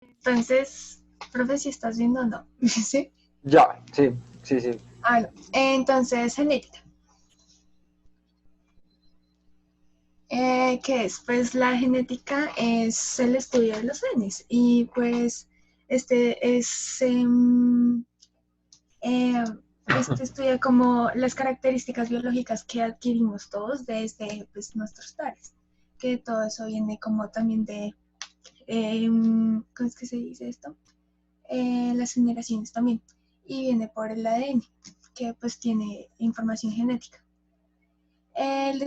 Entonces, profe, si estás viendo o no. ¿Sí? Ya, sí, sí, sí. Ah, no. Entonces, genética. ¿Qué es? Pues la genética es el estudio de los genes y pues este es eh, este estudia como las características biológicas que adquirimos todos desde pues, nuestros padres, que todo eso viene como también de, ¿cómo es que se dice esto? Las generaciones también, y viene por el ADN, que pues tiene información genética. El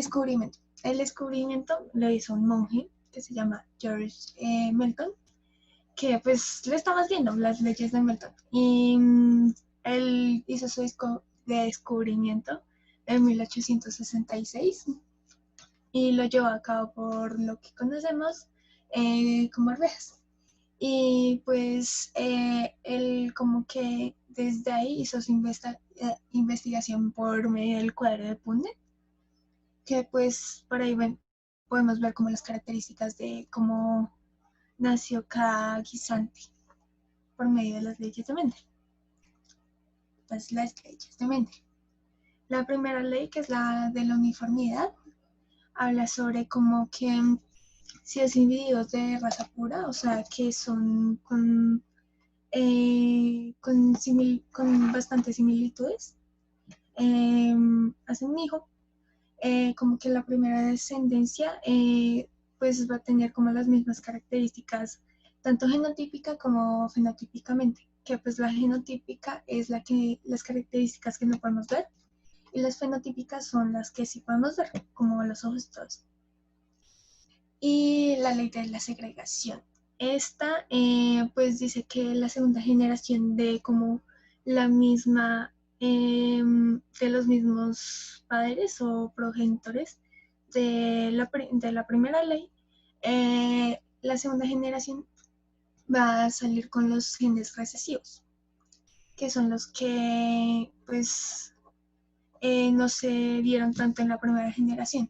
descubrimiento lo hizo un monje que se llama George Melton, que pues le estamos viendo las leyes de Melton. Y él hizo su disco de descubrimiento en 1866 y lo llevó a cabo por lo que conocemos como arvejas. Y pues él como que desde ahí hizo su investigación por medio del cuadro de Punnett, que pues por ahí podemos ver como las características de cómo nació cada guisante por medio de las leyes de Mendel. Pues las leyes de Mendel. La primera ley, que es la de la uniformidad, habla sobre como que si es individuos de raza pura, o sea, que son con bastantes similitudes, hacen un hijo, como que la primera descendencia pues va a tener como las mismas características, tanto genotípica como fenotípicamente, que pues la genotípica es las características que no podemos ver y las fenotípicas son las que sí podemos ver, como los ojos y todo eso. Y la ley de la segregación. Esta pues dice que la segunda generación de como la misma, de los mismos padres o progenitores de la primera ley, la segunda generación va a salir con los genes recesivos, que son los que pues no se vieron tanto en la primera generación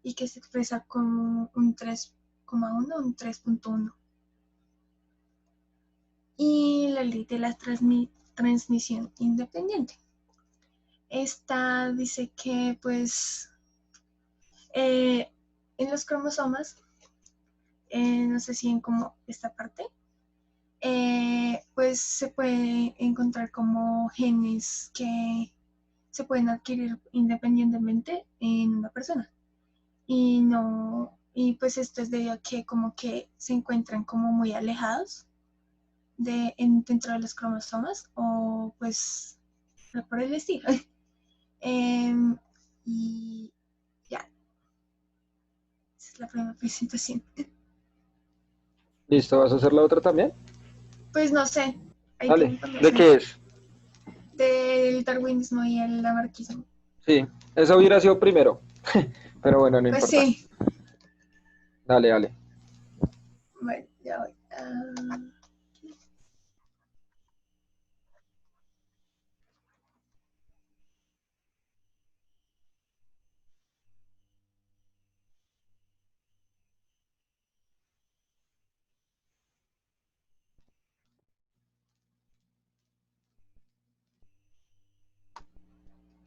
y que se expresa como un 3,1, un 3,1. Y la ley de la transmisión independiente. Esta dice que pues eh, en los cromosomas, no sé si en como esta parte, pues se puede encontrar como genes que se pueden adquirir independientemente en una persona. Y no, y pues esto es debido a que como que se encuentran como muy alejados dentro de los cromosomas o pues por el estilo. Em, y ya, esa es la primera presentación. Listo, ¿vas a hacer la otra también? Pues no sé, ahí que Dale, me ¿de conocen. qué es? Del darwinismo y el lamarquismo. Sí, esa hubiera sido primero, pero bueno, no Pues importa. sí, Dale, dale. bueno, ya voy.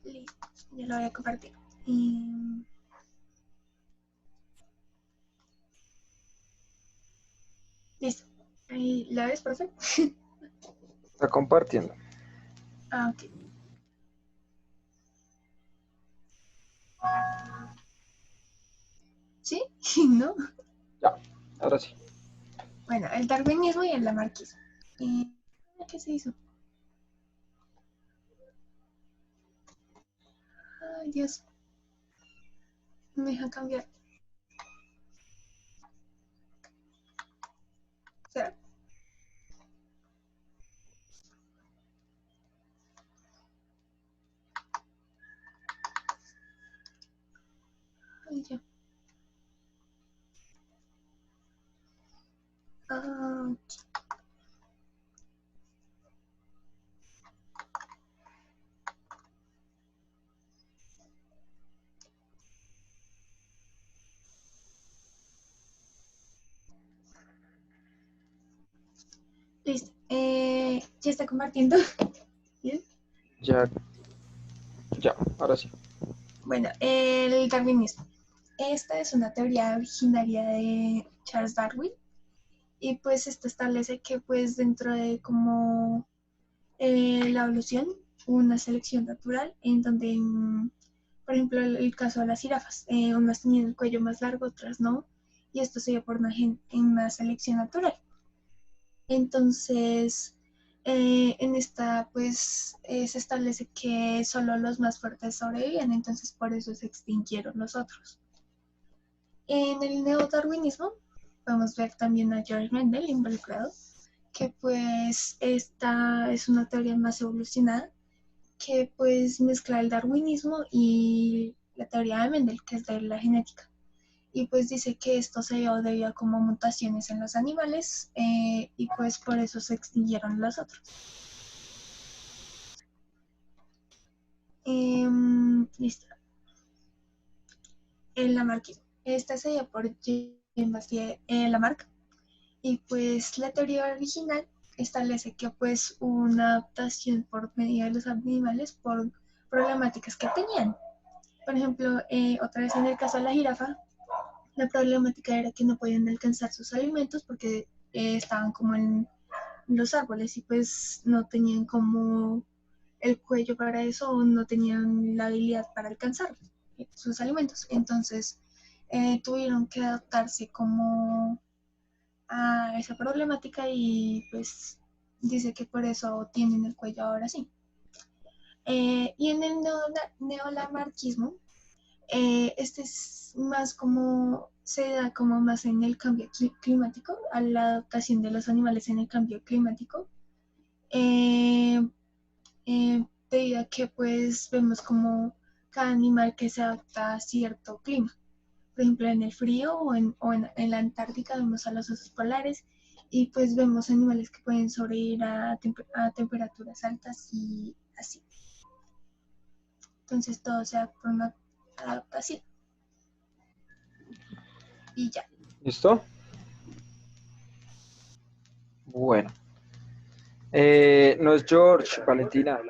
Listo, ya lo voy a compartir. Y, listo. Ahí la ves, profe. Está compartiendo. Ok. ¿Sí? ¿No? Ya, ahora sí. Bueno, el darwinismo y el lamarquismo. ¿Y qué se hizo? Ay, Dios, no me deja cambiar. O sea, ay, ya. Ah, Listo. Ya está compartiendo. ¿Bien? Ya, ya, ahora sí. Bueno, el darwinismo. Esta es una teoría originaria de Charles Darwin y pues esto establece que pues dentro de como la evolución una selección natural en donde, por ejemplo, el caso de las jirafas, unas tenían el cuello más largo, otras no, y esto se dio por en una selección natural. Entonces, en esta, pues, se establece que solo los más fuertes sobrevivían, entonces por eso se extinguieron los otros. En el neodarwinismo podemos ver también a George Mendel involucrado, que pues esta es una teoría más evolucionada que pues mezcla el darwinismo y la teoría de Mendel, que es de la genética. Y pues dice que esto se dio debido a como mutaciones en los animales y pues por eso se extinguieron los otros. Listo. El Lamarckismo. Esta se dio por Jean-Baptiste Lamarck y pues la teoría original establece que pues hubo una adaptación por medio de los animales por problemáticas que tenían. Por ejemplo, otra vez en el caso de la jirafa, la problemática era que no podían alcanzar sus alimentos porque estaban como en los árboles y pues no tenían como el cuello para eso o no tenían la habilidad para alcanzar sus alimentos. Entonces tuvieron que adaptarse como a esa problemática y pues dice que por eso tienen el cuello ahora sí. Y en el neolamarquismo, este es más como, se da como más en el cambio climático, a la adaptación de los animales en el cambio climático, eh, debido a que pues vemos como cada animal que se adapta a cierto clima. Por ejemplo, en el frío o en la Antártica vemos a los osos polares y pues vemos animales que pueden sobrevivir a temperaturas altas y así. Entonces todo se da por una adaptación. Y ya. ¿Listo? Bueno. No es George, Valentina.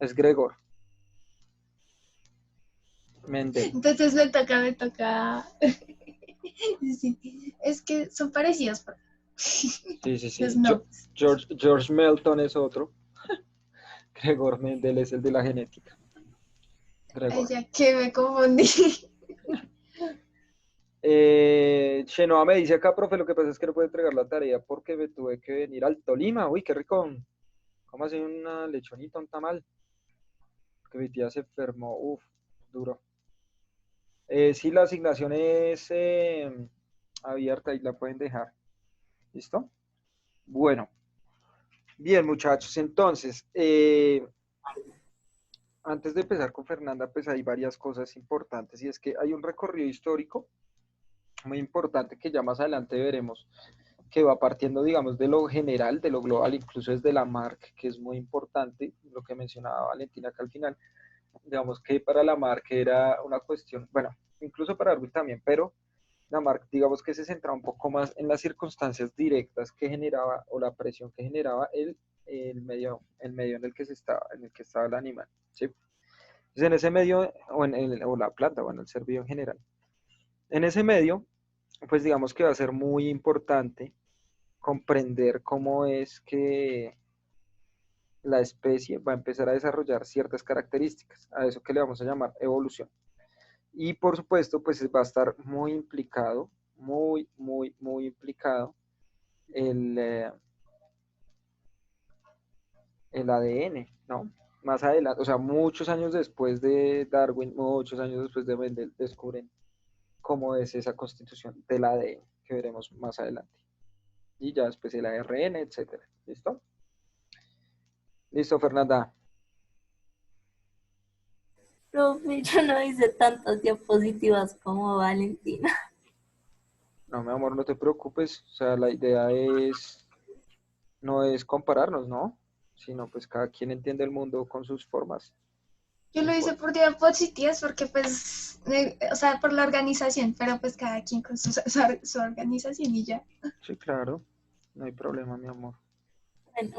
Es Gregor Mendel. Entonces me toca. Sí, es que son parecidos Sí, sí, los sí. nombres. George Melton es otro. Gregor Mendel es el de la genética. Ay, Gregor. ya que me confundí. Chenoa me dice acá, profe, lo que pasa es que no puedo entregar la tarea porque me tuve que venir al Tolima. Uy, qué rico. ¿Cómo hace una lechonita, un tamal? Que mi tía se enfermó. Uf, duro. Sí, la asignación es abierta y la pueden dejar. ¿Listo? Bueno, bien, muchachos. Entonces, antes de empezar con Fernanda, pues hay varias cosas importantes y es que hay un recorrido histórico muy importante que ya más adelante veremos, que va partiendo, digamos, de lo general, de lo global, incluso desde la marca, que es muy importante, lo que mencionaba Valentina acá al final, digamos que para la marca era una cuestión, bueno, incluso para Darwin también, pero la marca, digamos que se centraba un poco más en las circunstancias directas que generaba o la presión que generaba el medio en el que en el que estaba el animal, ¿sí? Entonces, en ese medio, o la planta, bueno, el ser vivo en general, en ese medio, pues digamos que va a ser muy importante comprender cómo es que la especie va a empezar a desarrollar ciertas características, a eso que le vamos a llamar evolución. Y por supuesto, pues va a estar muy implicado, muy implicado el, eh, el ADN, ¿no? Más adelante, o sea, muchos años después de Darwin, muchos años después de Mendel, descubren cómo es esa constitución del ADN, que veremos más adelante. Y ya después el ARN, etcétera. ¿Listo? Listo, Fernanda. Profe, yo no hice tantas diapositivas como Valentina. No, mi amor, no te preocupes. O sea, la idea no es compararnos, ¿no? Sino pues cada quien entiende el mundo con sus formas. Yo No lo hice importa. por diapositivas porque pues, o sea, por la organización, pero pues cada quien con su organización y ya. Sí, claro. No hay problema, mi amor. Bueno,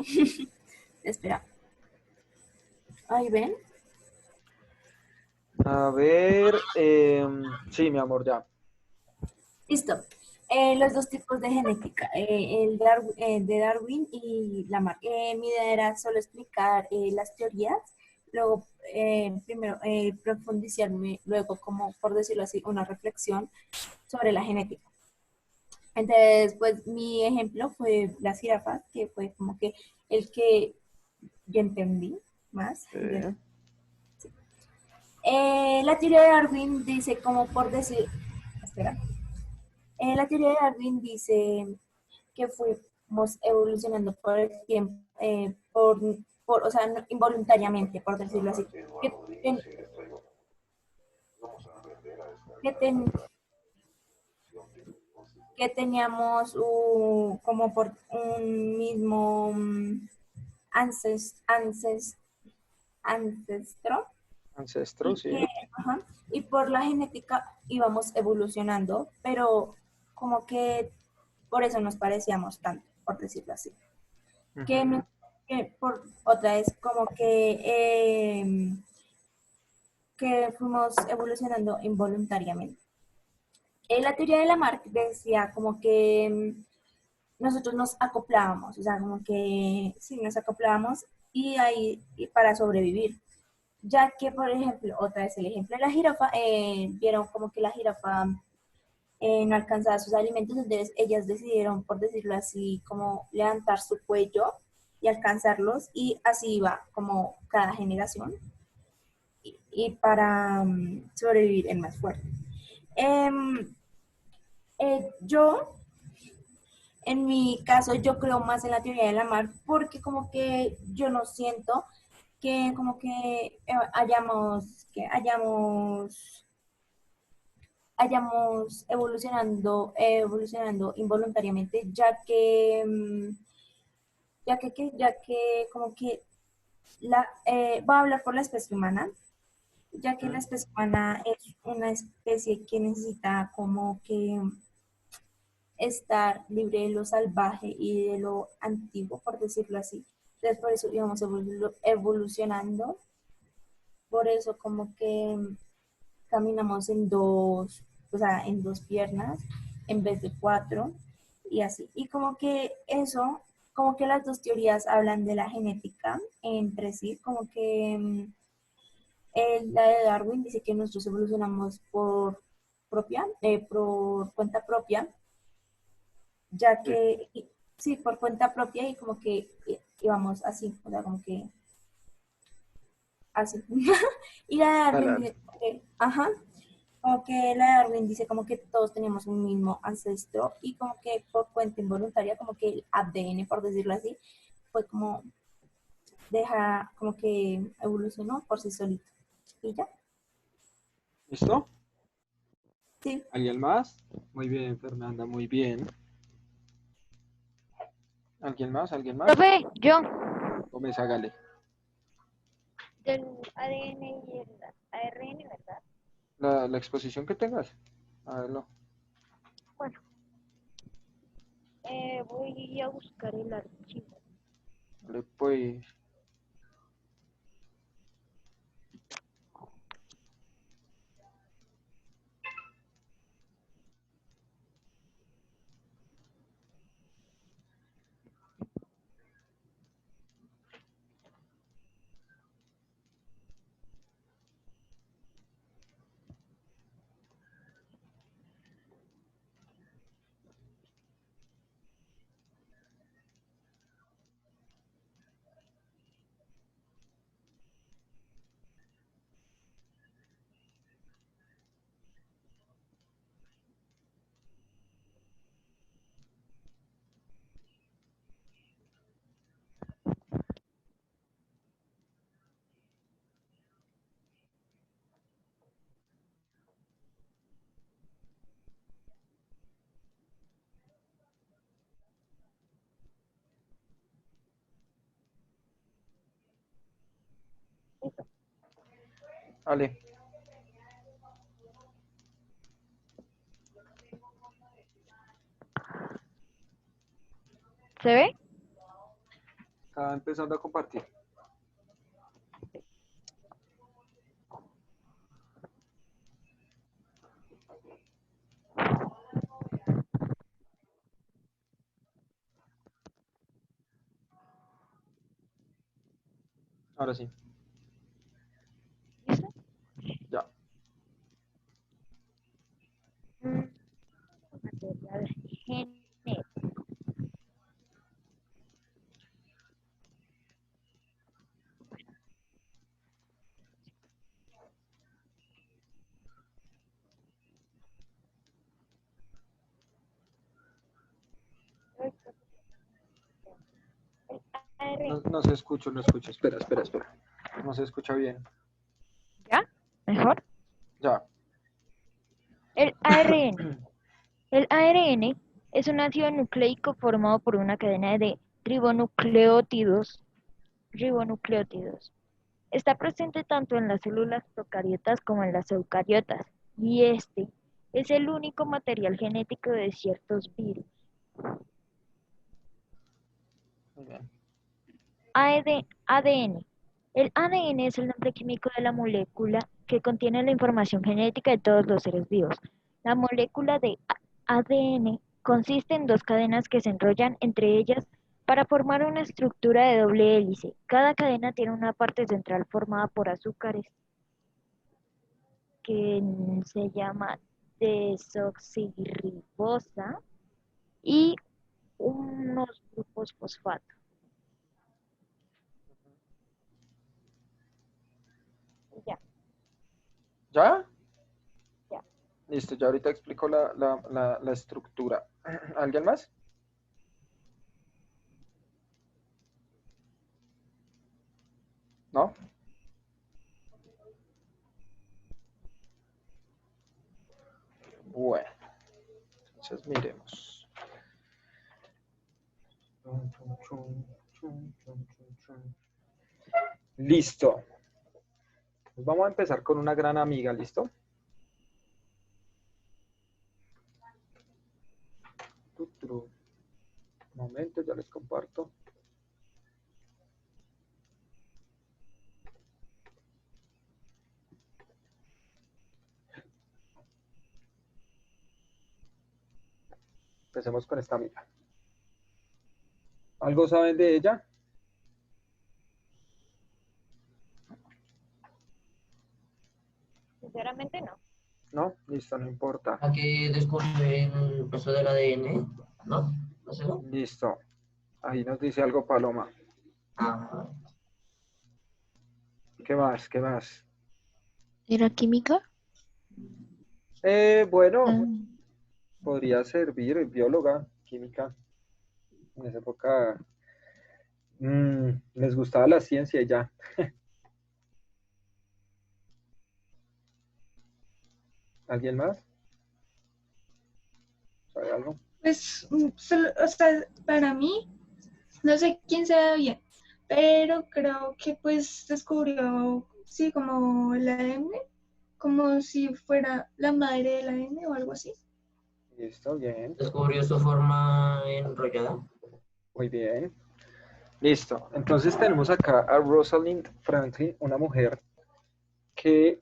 espera. Ahí ven. A ver, sí, mi amor, ya. Listo. Los dos tipos de genética, de Darwin y Lamarck. Mi idea era solo explicar las teorías, luego primero profundizarme, luego como por decirlo así, una reflexión sobre la genética. Entonces, pues mi ejemplo fue las jirafas, que fue como que el que yo entendí más. Sí. La teoría de Darwin dice como por decir, espera, la teoría de Darwin dice que fuimos evolucionando por el tiempo, o sea, involuntariamente, por decirlo así, que, ten- que, ten- que teníamos como por un mismo ancestro Ancestro, y sí. ajá, y por la genética íbamos evolucionando, pero como que por eso nos parecíamos tanto, por decirlo así. Que, Ujú. que por otra es como que fuimos evolucionando involuntariamente. La teoría de Lamarck decía como que nosotros nos acoplábamos, o sea, como que sí, nos acoplábamos y ahí y para sobrevivir. Ya que, por ejemplo, otra vez el ejemplo de la jirafa, vieron como que la jirafa no alcanzaba sus alimentos, entonces ellas decidieron, por decirlo así, como levantar su cuello y alcanzarlos y así iba como cada generación y para sobrevivir el más fuerte. Em, yo, en mi caso, yo creo más en la teoría de la mar porque como que yo no siento que como que hayamos evolucionando involuntariamente, ya que como que voy a hablar por la especie humana, ya que la Ujú. especie humana es una especie que necesita como que estar libre de lo salvaje y de lo antiguo, por decirlo así. Entonces, por eso íbamos evolucionando, por eso como que caminamos en dos, o sea, en dos piernas en vez de cuatro y así. Y como que eso, como que las dos teorías hablan de la genética entre sí, como que la de Darwin dice que nosotros evolucionamos por cuenta propia, ya Sí. que, sí, por cuenta propia y como que íbamos así, o sea, como que así. Y la de Dale, Darwin dale. dice, ajá, como que la de Darwin dice como que todos teníamos un mismo ancestro y como que por cuenta involuntaria, como que el ADN, por decirlo así, fue como como que evolucionó por sí solito. Y ya, ¿Listo? sí. ¿Alguien más? Muy bien, Fernanda, muy bien. ¿Alguien más? ¿Alguien más? Profe, yo, Gómez, hágale. del ADN y el ARN, ¿verdad? La exposición que tengas. A verlo. Bueno, voy a buscar el archivo. Vale, pues. Listo. Vale. ¿Se ve? Estaba empezando a compartir. Ahora sí, ¿Listo? ya. Mm, material genético. El No, ARN. no se escucha, no escucha. Espera, espera, espera. No se escucha bien. ¿Ya? ¿Mejor? Ya. El ARN. El ARN es un ácido nucleico formado por una cadena de ribonucleótidos. Está presente tanto en las células procariotas como en las eucariotas, y este es el único material genético de ciertos virus. Muy bien. ADN. El ADN es el nombre químico de la molécula que contiene la información genética de todos los seres vivos. La molécula de ADN consiste en dos cadenas que se enrollan entre ellas para formar una estructura de doble hélice. Cada cadena tiene una parte central formada por azúcares que se llama desoxirribosa y unos grupos fosfato. Ya, ¿Ya? ya. Listo, ya ahorita explico la estructura. ¿Alguien más? ¿No? Bueno, entonces miremos. Listo. Pues vamos a empezar con una gran amiga, ¿listo? Un momento, ya les comparto. Empecemos con esta amiga. ¿Algo saben de ella? Sinceramente no. No, listo, no importa. La que descubrió el peso del ADN, ¿no? ¿No sé, no? Listo. Ahí nos dice algo Paloma. Ah, ¿Qué más? ¿Qué más? ¿Era química? Bueno, Ah, podría servir bióloga, química. En esa época les gustaba la ciencia y ya. ¿Alguien más? ¿Sabe algo? Pues, o sea, para mí, no sé quién sea bien, pero creo que pues descubrió, sí, como el ADN, como si fuera la madre del ADN o algo así. Listo, bien. descubrió su forma enrollada. Muy bien. Listo. Entonces tenemos acá a Rosalind Franklin, una mujer que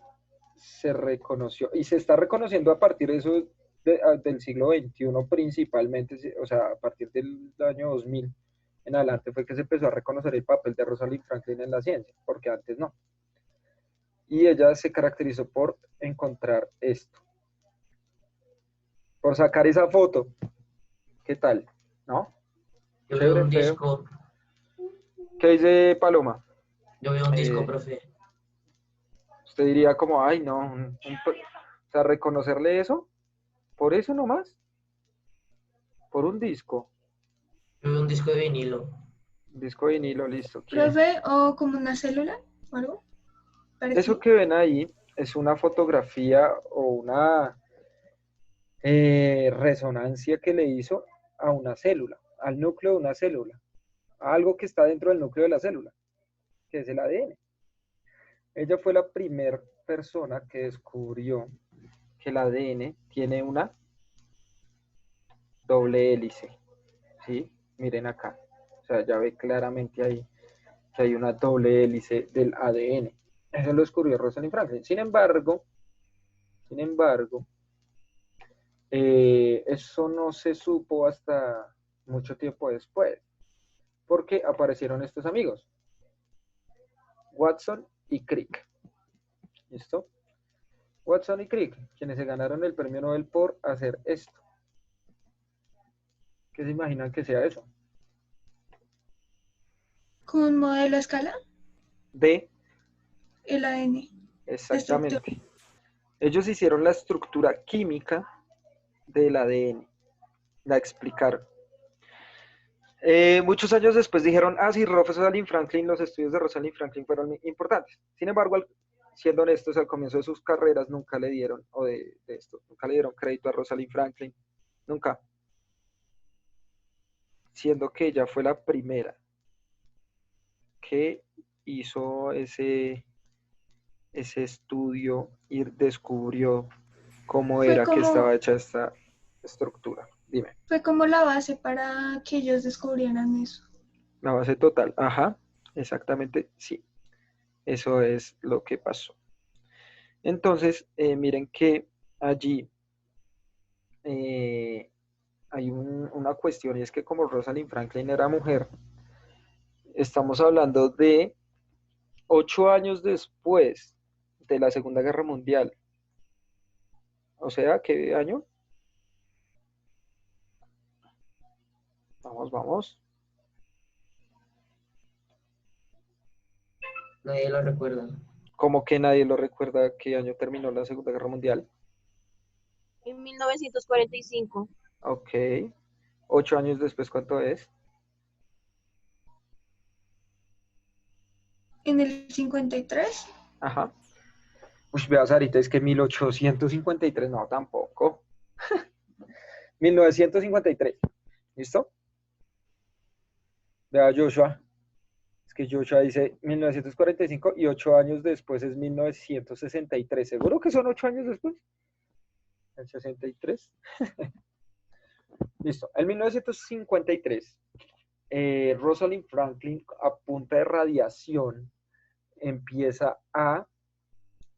se reconoció y se está reconociendo a partir de eso del siglo XXI principalmente, o sea, a partir del año 2000 en adelante fue que se empezó a reconocer el papel de Rosalind Franklin en la ciencia, porque antes no. Y ella se caracterizó por encontrar esto, por sacar esa foto. ¿Qué tal? ¿No? Yo veo Chévere, un feo. disco, ¿Qué dice Paloma? yo veo un disco, Eh, profe. Usted diría como, ay, no, o sea, reconocerle por eso nomás, por un Yo veo un disco de vinilo. disco de vinilo, listo. ¿Qué? Profe, o como una célula o algo Eso parecido. que ven ahí es una fotografía o una resonancia que le hizo a una célula, al núcleo de una célula, a algo que está dentro del núcleo de la célula, que es el ADN. Ella fue la primera persona que descubrió que el ADN tiene una doble hélice, ¿sí? Miren acá. O sea, ya ve claramente ahí que hay una doble hélice del ADN. Eso lo descubrió Rosalind Franklin. Sin embargo, eso no se supo hasta mucho tiempo después, porque aparecieron estos amigos, Watson y Crick. ¿Listo? Watson y Crick, quienes se ganaron el premio Nobel por hacer esto. ¿Qué se imaginan que sea eso? Con un modelo a escala, De, el ADN, la estructura. exactamente. Ellos hicieron la estructura química del ADN, la explicaron. Muchos años después dijeron, sí, Rosalind Franklin, los estudios de Rosalind Franklin fueron importantes. Sin embargo, siendo honestos, al comienzo de sus carreras nunca le dieron, nunca le dieron crédito a Rosalind Franklin, nunca. Siendo que ella fue la primera que hizo ese estudio y descubrió cómo Fue era que estaba como, hecha esta estructura. Dime, fue como la base para que ellos descubrieran eso. la base total. Ajá, exactamente, sí. Eso es lo que pasó. Entonces, miren que allí hay una cuestión y es que como Rosalind Franklin era mujer, estamos hablando de 8 años después de la Segunda Guerra Mundial. O sea, ¿qué año? Vamos. Nadie lo recuerda. Como que nadie lo recuerda qué año terminó la Segunda Guerra Mundial. En 1945. Ok. 8 años después, ¿cuánto es? En el 53, Ajá. Uy, vea, Sarita, es que 1853, no, tampoco. 1953. ¿Listo? Vea, Joshua. Es que Joshua dice 1945 y 8 años después es 1963. ¿Seguro que son 8 años después? El 63. Listo. En 1953, Rosalind Franklin, a punta de radiación, empieza a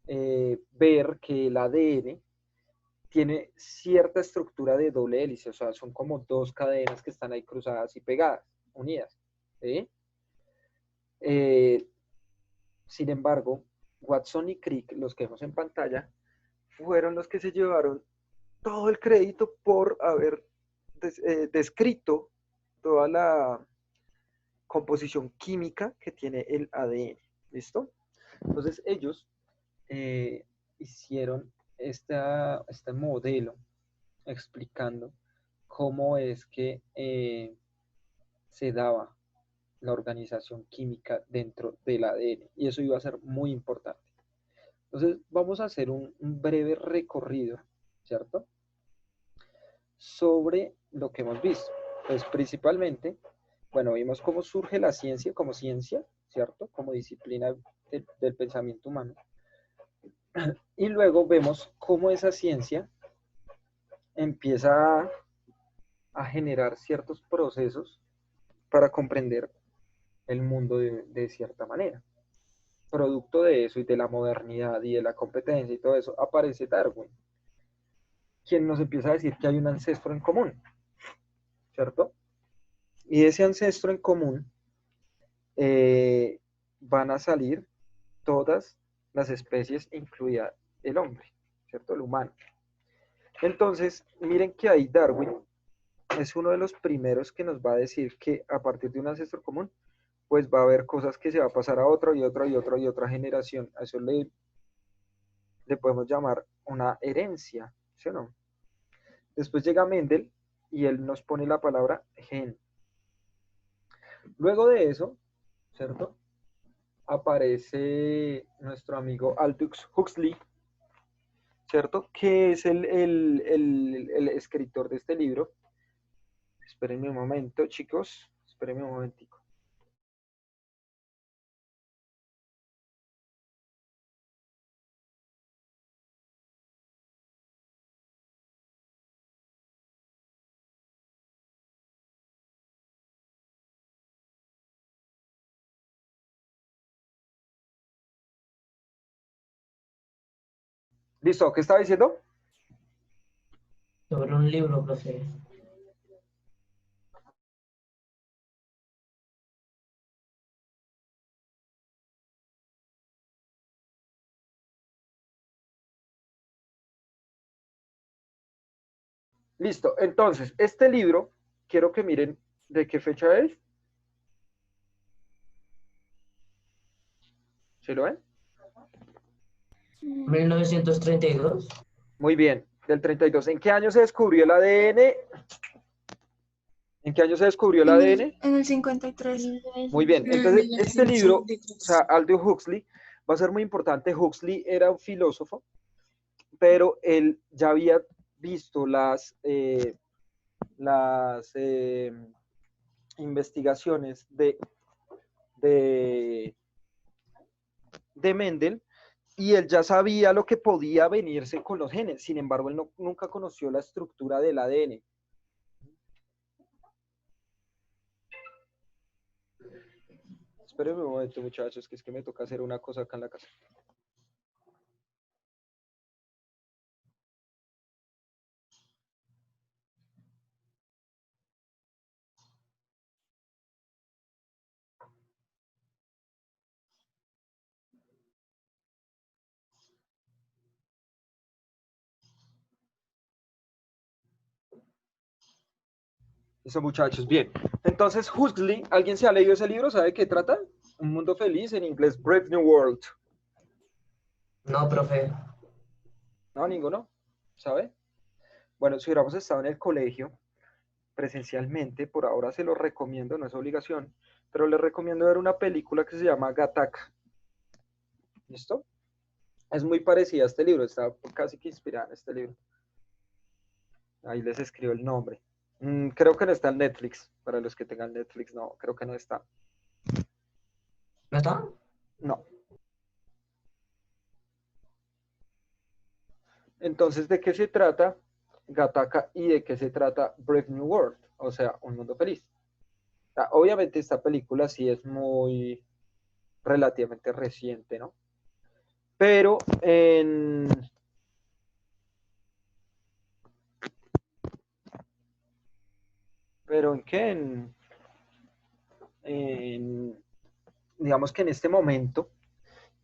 ver que el ADN tiene cierta estructura de doble hélice, o sea, son como dos cadenas que están ahí cruzadas y pegadas, unidas. ¿Sí? Sin embargo, Watson y Crick, los que vemos en pantalla, fueron los que se llevaron todo el crédito por haber descrito toda la composición química que tiene el ADN. ¿Listo? Entonces ellos hicieron este modelo explicando cómo es que se daba la organización química dentro del ADN. Y eso iba a ser muy importante. Entonces vamos a hacer un breve recorrido, ¿cierto? Sobre lo que hemos visto. Pues principalmente, bueno, vimos cómo surge la ciencia como ciencia, ¿cierto? Como disciplina del pensamiento humano. Y luego vemos cómo esa ciencia empieza a generar ciertos procesos para comprender el mundo de cierta manera. Producto de eso y de la modernidad y de la competencia y todo eso, aparece Darwin, quien nos empieza a decir que hay un ancestro en común, ¿cierto? Y de ese ancestro en común van a salir todas las especies, incluida el hombre, ¿cierto? El humano. Entonces, miren que ahí Darwin es uno de los primeros que nos va a decir que a partir de un ancestro común, pues va a haber cosas que se va a pasar a otra y otra y otra y otra generación. A eso le podemos llamar una herencia, ¿sí o no? Después llega Mendel y él nos pone la palabra gen. Luego de eso, ¿cierto? Aparece nuestro amigo Aldous Huxley, ¿cierto? Que es el escritor de este libro. Espérenme un momento, chicos. Espérenme un momentico. Listo, ¿qué estaba diciendo? Sobre un libro, profe. Listo, entonces, este libro, quiero que miren de qué fecha es. ¿Sí lo ven? 1932. Muy bien, del 32. ¿En qué año se descubrió el ADN? ¿En qué año se descubrió el ADN? En el 53. Muy bien, entonces este libro, o sea, Aldous Huxley, va a ser muy importante. Huxley era un filósofo, pero él ya había visto las investigaciones de, de Mendel, y él ya sabía lo que podía venirse con los genes. Sin embargo, él nunca conoció la estructura del ADN. Espérenme un momento, muchachos, que es que me toca hacer una cosa acá en la casa. Eso, muchachos, bien. Entonces, Huxley, ¿alguien se ha leído ese libro? ¿Sabe qué trata? Un mundo feliz, en inglés, Brave New World. No, profe. No, ninguno, ¿sabe? Bueno, si hubiéramos estado en el colegio presencialmente, por ahora se lo recomiendo, no es obligación, pero les recomiendo ver una película que se llama Gattaca. ¿Listo? Es muy parecida a este libro, está casi que inspirada en este libro. Ahí les escribo el nombre. Creo que no está en Netflix. Para los que tengan Netflix, no, creo que no está. ¿No está? No. Entonces, ¿de qué se trata Gattaca y de qué se trata Brave New World? O sea, un mundo feliz. Obviamente esta película sí es muy relativamente reciente, ¿no? Pero ¿en qué? Digamos que en este momento,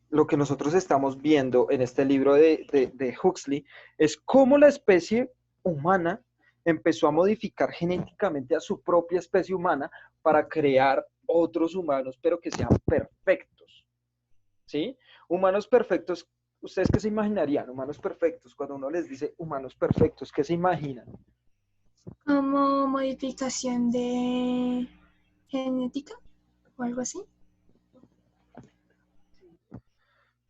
lo que nosotros estamos viendo en este libro de Huxley es cómo la especie humana empezó a modificar genéticamente a su propia especie humana para crear otros humanos, pero que sean perfectos, ¿sí? Humanos perfectos, ¿ustedes qué se imaginarían? Humanos perfectos, cuando uno les dice humanos perfectos, ¿qué se imaginan? Como modificación de genética o algo así.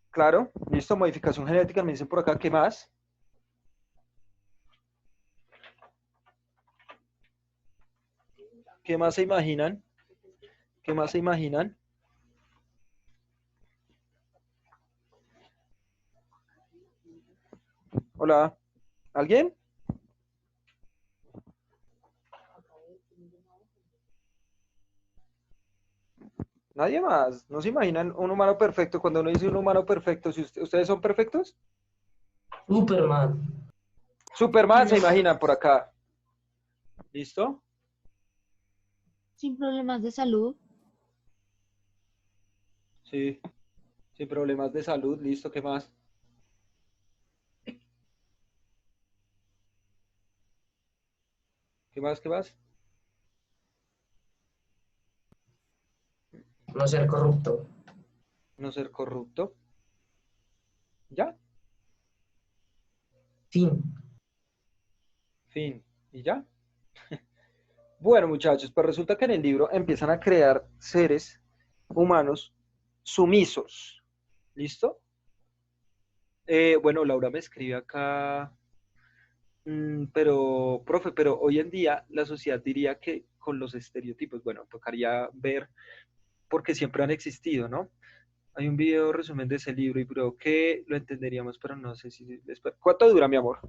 Claro, listo, modificación genética, me dicen por acá, ¿qué más? ¿Qué más se imaginan? ¿Qué más se imaginan? Hola, ¿alguien? Nadie más. ¿No se imaginan un humano perfecto? Cuando uno dice un humano perfecto, si ¿ustedes son perfectos? Superman. Superman se imaginan por acá. ¿Listo? Sin problemas de salud. Sí, sin problemas de salud. ¿Listo? ¿Qué más? ¿Qué más? ¿Qué más? No ser corrupto. No ser corrupto. ¿Ya? Fin. Fin. ¿Y ya? Bueno, muchachos, pues resulta que en el libro empiezan a crear seres humanos sumisos. ¿Listo? Bueno, Laura me escribe acá. Pero, profe, pero hoy en día la sociedad diría que con los estereotipos, bueno, tocaría ver porque siempre han existido, ¿no? Hay un video resumen de ese libro y creo que lo entenderíamos, pero no sé si... ¿Cuánto dura, mi amor?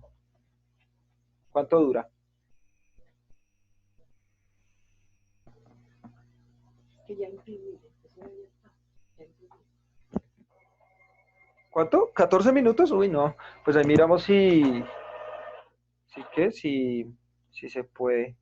¿Cuánto dura? ¿Cuánto? ¿14 minutos? Uy, no. Pues ahí miramos si se puede.